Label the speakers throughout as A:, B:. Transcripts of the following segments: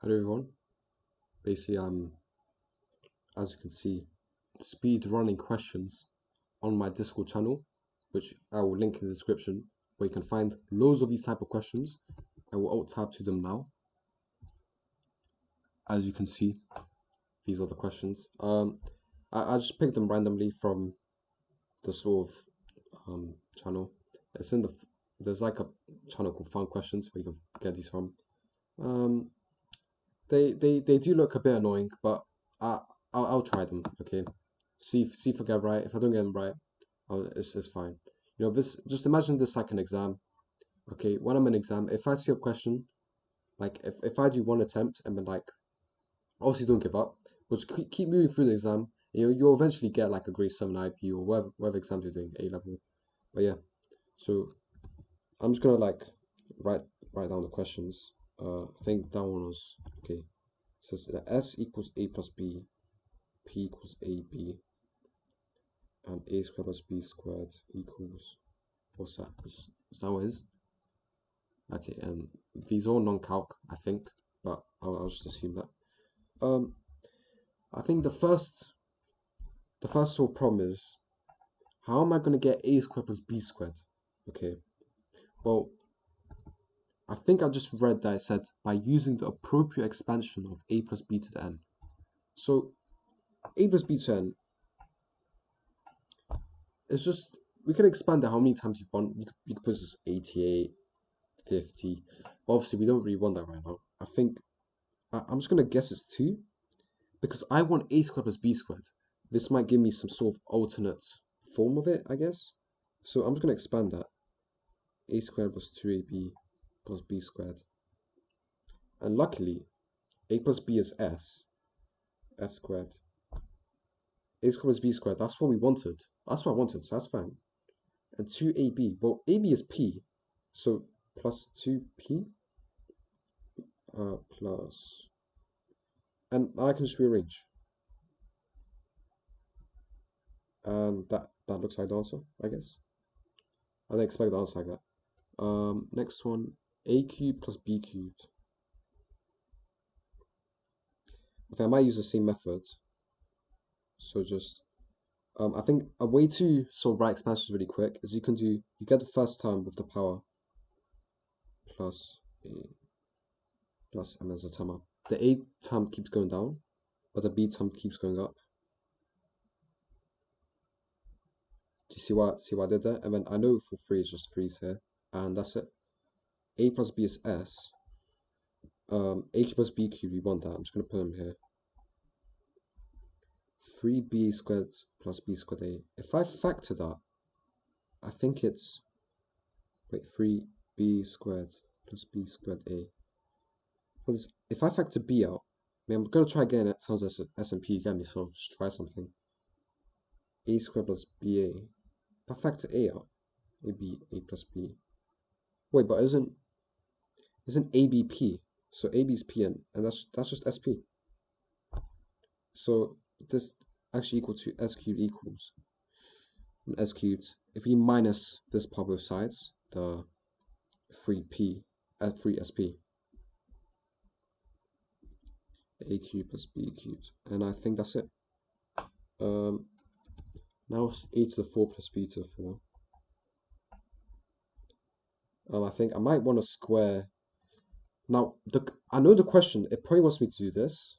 A: Hello everyone. Basically, as you can see, speed running questions on my Discord channel, which I will link in the description, where you can find loads of these type of questions. I will alt tab to them now. As you can see, these are the questions. I just picked them randomly from the sort of channel. It's in there's like a channel called Fun Questions where you can get these from. Um, they do look a bit annoying, but I I'll try them. Okay, see if I get right. If I don't get them right, it's fine. You know, this, just imagine this like an exam. Okay, when I'm in exam, if I see a question, like if I do one attempt and then like obviously don't give up, but just keep moving through the exam. You'll eventually get like a grade 7 IB or whatever exams you're doing, A level. But yeah, so I'm just gonna like write write down the questions. I think that one was okay. It says S equals A plus B, P equals AB, and A squared plus B squared equals, what's that? Is that what it is? Okay, and these are all non-calc, I think, but I'll just assume that. Um, I think the first sort of problem is, how am I going to get A squared plus B squared? Okay, well, I think I just read that it said by using the appropriate expansion of A plus B to the n. So A plus B to n is just, we can expand it how many times you want. You could put this 88, 50. But obviously, we don't really want that right now. I think I'm just gonna guess it's 2 because I want A squared plus B squared. This might give me some sort of alternate form of it, I guess. So I'm just gonna expand that. A squared plus 2ab plus B squared. And luckily, A plus B is S squared. A squared plus B squared, that's what we wanted. That's what I wanted, so that's fine. And 2ab, well, AB is P, so plus 2p plus, and I can just rearrange. And that looks like the answer, I guess. I didn't expect the answer like that. Next one, A cubed plus B cubed. I think I might use the same method. So just, I think a way to sort of write expansions really quick is you get the first term with the power plus A plus M as a term up. The A term keeps going down, but the B term keeps going up. Do you see what I did there? And then I know for 3 is just 3's here, and that's it. A plus B is S. A cubed plus B cubed, we want that. I'm just going to put them here. 3b squared plus b squared a. If I factor that, I think it's, wait, 3b squared plus b squared a. If I factor b out, I mean, I'm going to try again at times S&P again, so just try something. A squared plus ba. If I factor a out, a plus b. Wait, but isn't ab p? So ab is p, and that's just sp. So this actually equal to s cubed equals s cubed. If we minus this part both sides, the 3p, 3sp, a cubed plus b cubed, and I think that's it. Now it's a to the 4 plus b to the 4. I think I might want to square. Now, I know the question, it probably wants me to do this,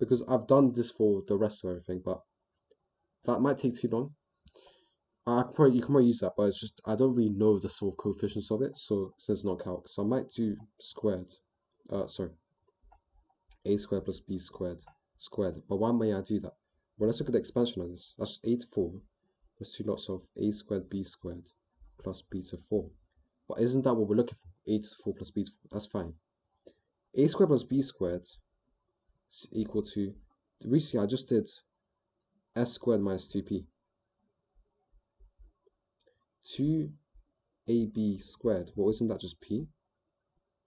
A: because I've done this for the rest of everything, but that might take too long. You can probably use that, but it's just, I don't really know the sort of coefficients of it, so since it's not calc, so I might do squared, sorry, a squared plus b squared, but why may I do that? Well, let's look at the expansion of this. That's 8 to 4, plus 2 lots of a squared b squared plus b to 4. But isn't that what we're looking for? A to the 4 plus b to 4, that's fine. A squared plus b squared is equal to, recently I just did s squared minus 2p. 2ab squared, well, isn't that just p?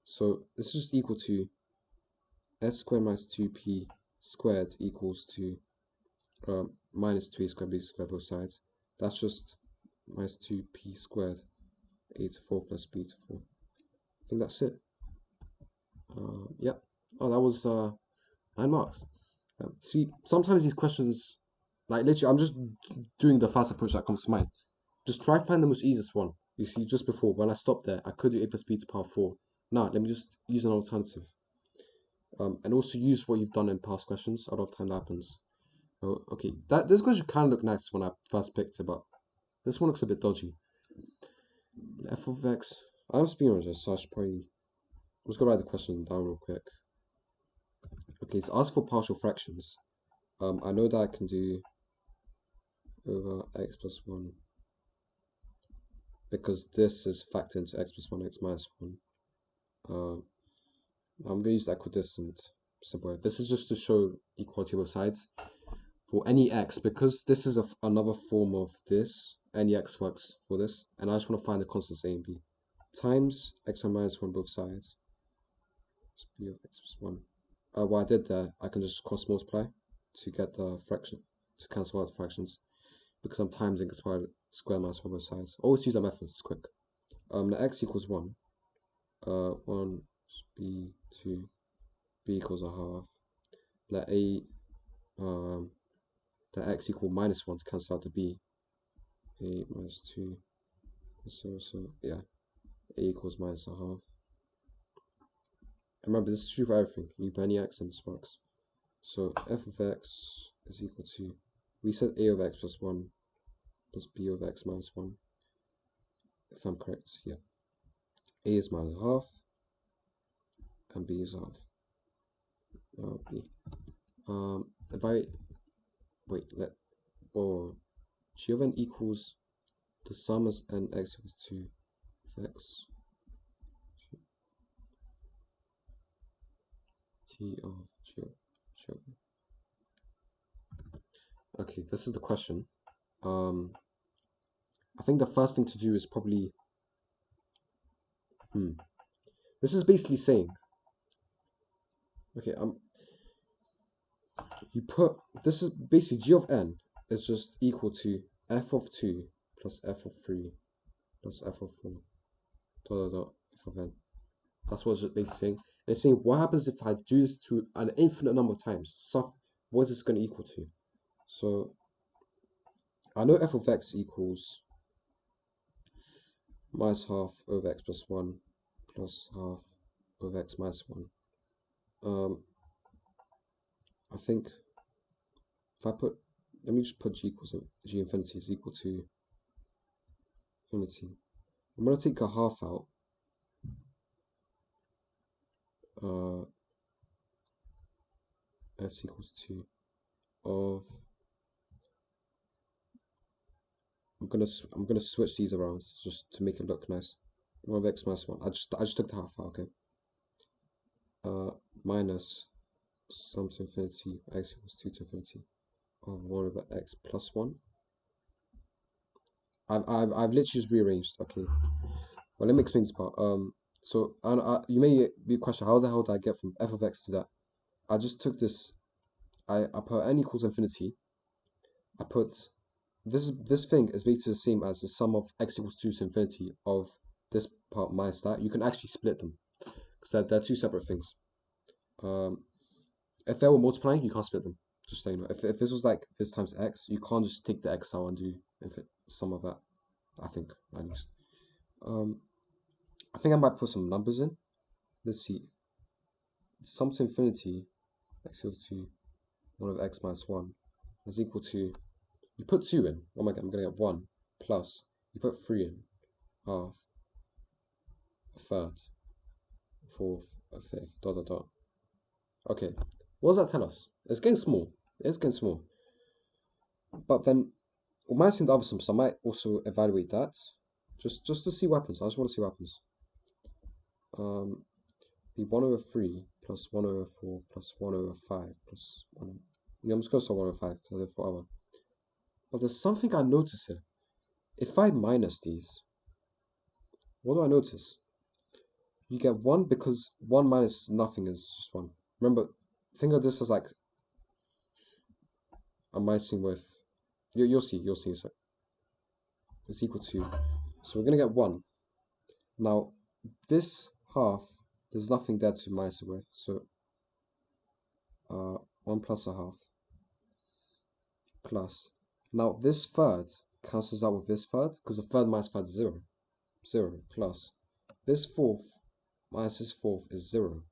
A: So this is just equal to s squared minus 2p squared equals to minus 2a squared b squared both sides. That's just minus 2p squared a to 4 plus b to 4. I think that's it. Yep. Oh, that was 9 marks. See, sometimes these questions, like literally, I'm just doing the fast approach that comes to mind. Just try find the most easiest one. You see, just before when I stopped there, I could do a plus b to power 4. Now let me just use an alternative. And also use what you've done in past questions. A lot of time that happens. Oh, okay, this question kind of looked nice when I first picked it, but this one looks a bit dodgy. F of x. I'm speaking on this, so I should probably let's go write the question down real quick. Okay, so ask for partial fractions. I know that I can do over x plus 1 because this is factored into x plus 1, x minus 1. I'm going to use the equidistant symbol. This is just to show equality of both sides. For any x, because this is another form of this, any x works for this, and I just want to find the constants a and b. Times x1 minus 1 both sides. B of x plus 1. What I did there, I can just cross multiply to get the fraction, to cancel out the fractions, because I'm timesing square minus 1 both sides. Always use that method, it's quick. The x equals 1. 1 b 2 b equals a half. Let a the x equal minus 1 to cancel out the b. A minus 2. So yeah, a equals minus a half. And remember, this is true for everything. You put any x and this works. So f of x is equal to, we said a of x plus 1 plus b of x minus 1. If I'm correct, yeah. A is minus a half and b is half. Now b. If I wait, g of n equals the sum as n x equals 2 of x t of g of n. Okay, this is the question. I think the first thing to do is probably this is basically saying, okay, you put, this is basically g of n is just equal to f of 2 plus f of 3 plus f of 4 dot f of n. That's what it's basically saying. And it's saying what happens if I do this to an infinite number of times? So what is this going to equal to? So I know f of x equals minus half over x plus 1 plus half over x minus 1. I think if I put, let me just put g equals g infinity is equal to infinity. I'm going to take a half out. S equals 2 of, I'm gonna switch these around just to make it look nice. 1 of x minus 1. I just took the half out, okay. Minus sum to infinity x equals 2 to infinity of 1 over x plus 1. I've literally just rearranged. Okay. Well, let me explain this part. So you may be questioning how the hell did I get from f of x to that? I just took this. I put n equals infinity. I put this thing is basically the same as the sum of x equals 2 to infinity of this part minus that. You can actually split them because they're two separate things. If they were multiplying, you can't split them. Just so you know. If this was like this times x, you can't just take the x out and do sum of that. I think at least. I think I might put some numbers in. Let's see. Sum to infinity x equals to 1 of x minus 1 is equal to, you put 2 in. Oh my god, I'm going to get 1 plus, you put 3 in, half, a third, a fourth, a fifth, dot dot dot. Okay, what does that tell us? It's getting small. It's getting small. But then we might see the other sum, so I might also evaluate that. Just to see what happens. I just want to see what happens. Be 1 over 3 plus 1 over 4 plus 1 over 5 plus 1. Yeah, I'm just going to say 1 over 5 because I did forever. But there's something I notice here. If I minus these, what do I notice? You get 1 because 1 minus nothing is just 1. Remember, think of this as like I'm minusing with, you'll see a sec. It's equal to, so we're going to get 1. Now, this half, there's nothing there to minus it with, so 1 plus a half plus. Now this third cancels out with this third because the third minus third is 0. 0 plus this fourth minus this fourth is 0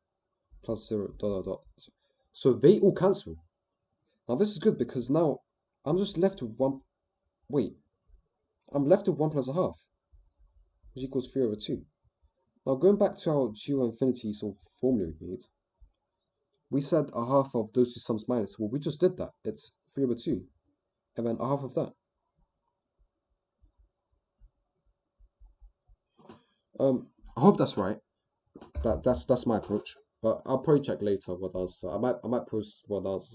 A: plus 0 dot dot dot. So they all cancel. Now this is good because now I'm just left with 1. Wait, I'm left with 1 plus a half, which equals 3 over 2. Now going back to our G1 infinity sort of formula we made, we said a half of those two sums minus. Well, we just did that. It's 3 over 2, and then a half of that. I hope that's right. That's my approach. But I'll probably check later what else. I might post what else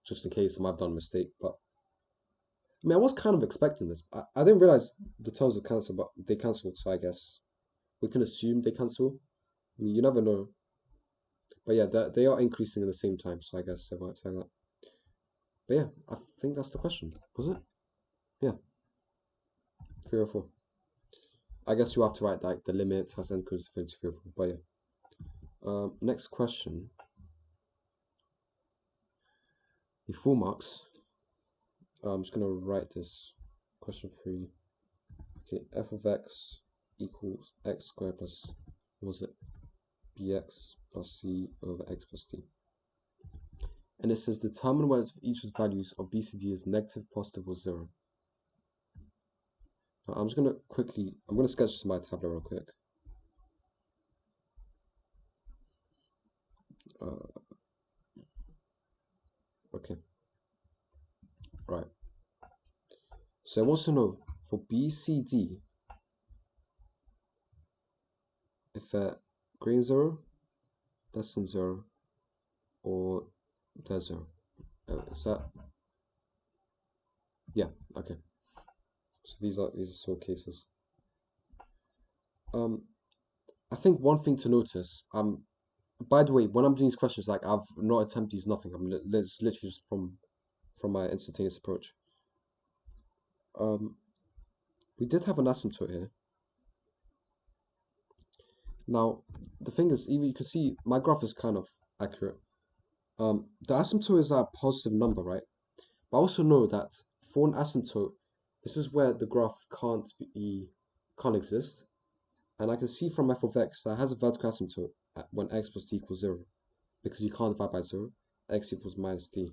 A: just in case I might have done a mistake. But I mean, I was kind of expecting this. I didn't realize the terms would cancel, but they cancelled. So I guess we can assume they cancel. I mean, you never know. But yeah, they are increasing at the same time. So I guess it works like that. But yeah, I think that's the question. Was it? Yeah, 3 or 4. I guess you have to write like the limit has n equals infinity 3 or 4. But yeah. Next question. The 4 marks. I'm just gonna write this question 3. Okay, f of x equals x squared plus, what was it? Bx plus c over x plus d. And it says determine whether each of the values of b, c, d is negative, positive, or 0. Now, I'm gonna sketch this on my tablet real quick. Okay, right. So I want to know for b, c, d if they're greater than 0, less than 0, or they're 0. Is that? Yeah. Okay. So these are sort of cases. I think one thing to notice. By the way, when I'm doing these questions, like I've not attempted to use nothing. It's literally just from my instantaneous approach. We did have an asymptote here. Now, the thing is, even you can see my graph is kind of accurate. The asymptote is a positive number, right? But I also know that for an asymptote, this is where the graph can't exist. And I can see from f of x that it has a vertical asymptote when x plus d equals 0. Because you can't divide by 0, x equals minus d.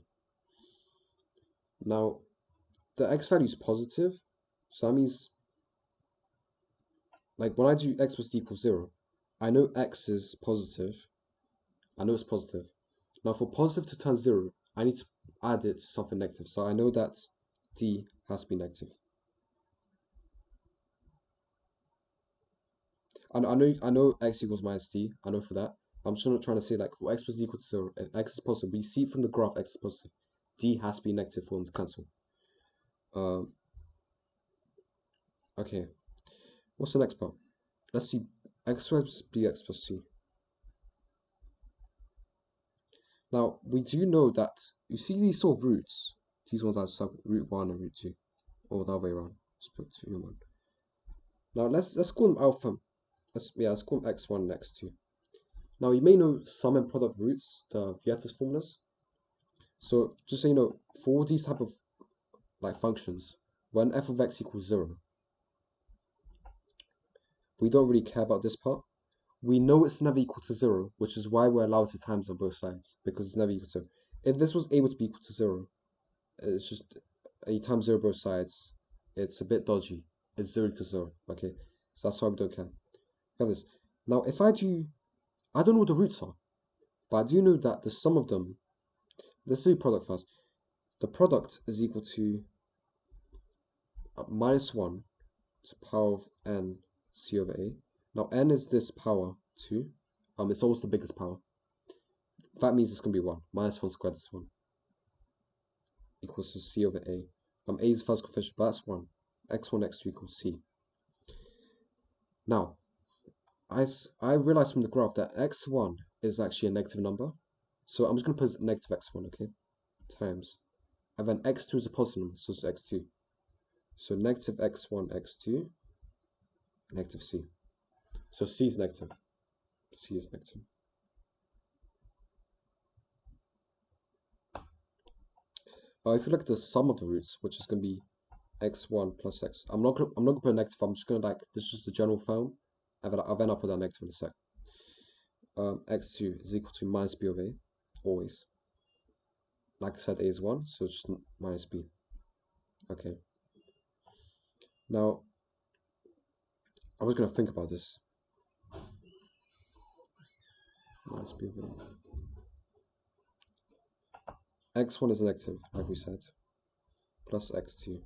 A: Now, the x value is positive, so that means, like when I do x plus d equals 0, I know x is positive. I know it's positive. Now, for positive to turn 0, I need to add it to something negative. So I know that d has to be negative. I know x equals minus d. I know for that. I'm just not trying to say like for x plus d equals 0, if x is positive, we see from the graph x is positive. D has to be negative for them to cancel. Okay. What's the next part? Let's see. X squared plus bx plus c. Now, we do know that, you see these sort of roots. These ones are sub root 1 and root 2. Or the other way around. Let's put 2 and 1. Now, let's call them alpha. Let's call them x1 and x2. Now, you may know sum and product roots, the Vieta's formulas. So, just so you know, for these type of like functions, when f of x equals 0, we don't really care about this part. We know it's never equal to 0, which is why we're allowed to times on both sides, because it's never equal to 0. If this was able to be equal to 0, it's just a times 0 both sides. It's a bit dodgy. It's 0 equals 0. Okay, so that's why we don't care. Look at this. Now, if I don't know what the roots are, but I do know that the sum of them, let's do product first. The product is equal to minus 1 to the power of n c over a. Now, n is this power 2. It's always the biggest power. That means it's going to be 1. Minus 1 squared is 1. Equals to c over a. A is the first coefficient, but that's 1. x1, x2 equals c. Now, I realized from the graph that x1 is actually a negative number. So I'm just going to put negative x1, okay? Times. And then x2 is a positive number, so it's x2. So negative x1, x2, negative c. So c is negative. C is negative. if you look at the sum of the roots, which is going to be x1 plus x, I'm not gonna put a negative. I'm just gonna like, this is just the general form, and then I'll put that negative in a sec. X2 is equal to minus b of a, always. Like I said, a is 1, so it's just minus b. Okay. Now, I was gonna think about this. Minus b of a. X1 is negative, like we said, plus x2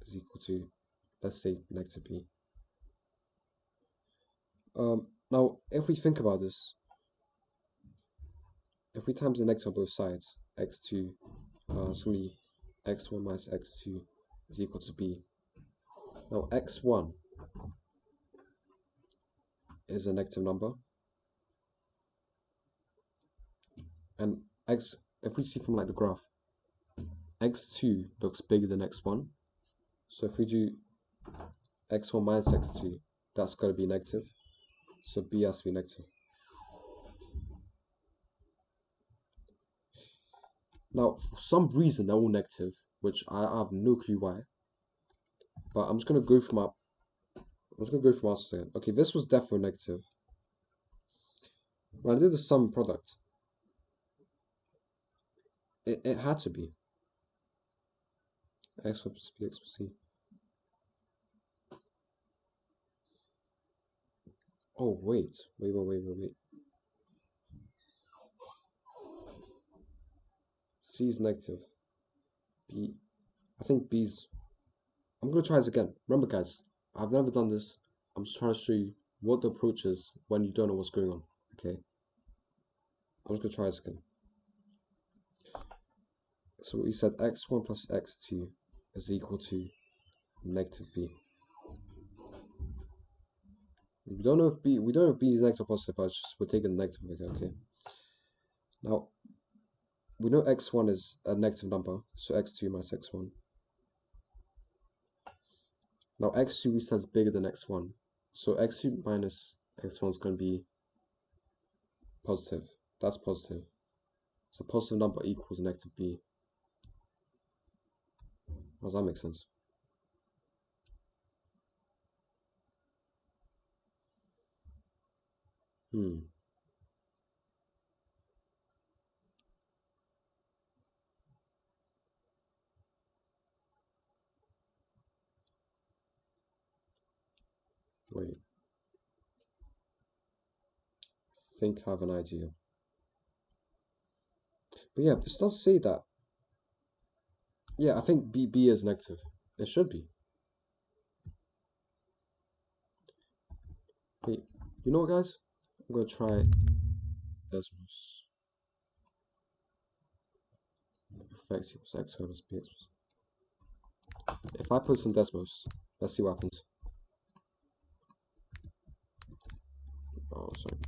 A: is equal to, let's say, negative b. Now, if we think about this, if we times the negative on both sides, x2, it's going to be x1 minus x2 is equal to b. Now, x1 is a negative number, and if we see from like the graph, x2 looks bigger than x1. So if we do x1 minus x2, that's got to be negative. So b has to be negative. Now, for some reason, they're all negative, which I have no clue why. But I'm just gonna go for my answer again. Okay, this was definitely negative. When I did the sum product, it had to be x plus b, x plus c. Oh wait. C is negative. B, I think B's. I'm gonna try this again. Remember, guys, I've never done this. I'm just trying to show you what the approach is when you don't know what's going on. Okay. I'm just gonna try this again. So we said x1 plus x2 is equal to negative b. We don't know if b is negative or positive, but we're taking the negative again. Okay. Now we know x1 is a negative number, so x2 minus x1. Now x2 we said is bigger than x1, so x2 minus x1 is going to be positive. That's positive. So positive number equals negative b. Does that make sense? Wait. Think I have an idea. But yeah, this does say that. Yeah, I think b is negative. It should be. Wait, you know what, guys? I'm gonna try Desmos. F x equals x minus b x. If I put some Desmos, let's see what happens. Oh, sorry.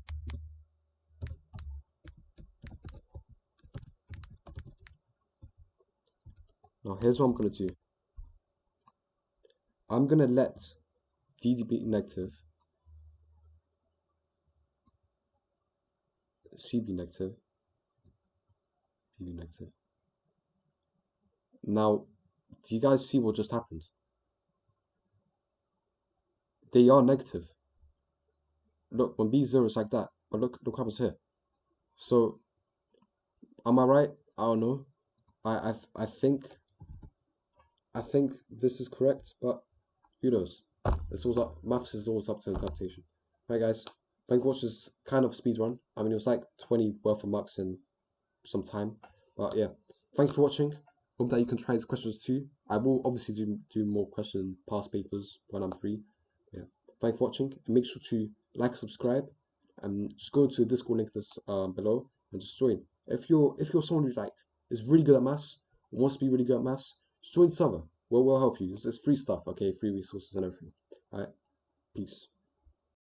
A: Now here's what I'm gonna do. I'm gonna let dd be negative, c be negative, b be negative. Now, do you guys see what just happened? They are negative. Look, when b is 0 it's like that, but look what happens here. So, am I right? I don't know. I think this is correct, but who knows? It's always up. Maths is always up to interpretation. Right, guys. Thank you for watching this kind of speed run. I mean, it was like 20 worth of marks in some time, but yeah. Thank you for watching. Hope that you can try these questions too. I will obviously do more question past papers when I'm free. Yeah. Thank you for watching, and make sure to like, subscribe, and just go to the Discord link this below and just join. If you're someone who like is really good at maths, wants to be really good at maths, just join the server. We'll help you. It's free stuff, okay? Free resources and everything. Alright, peace.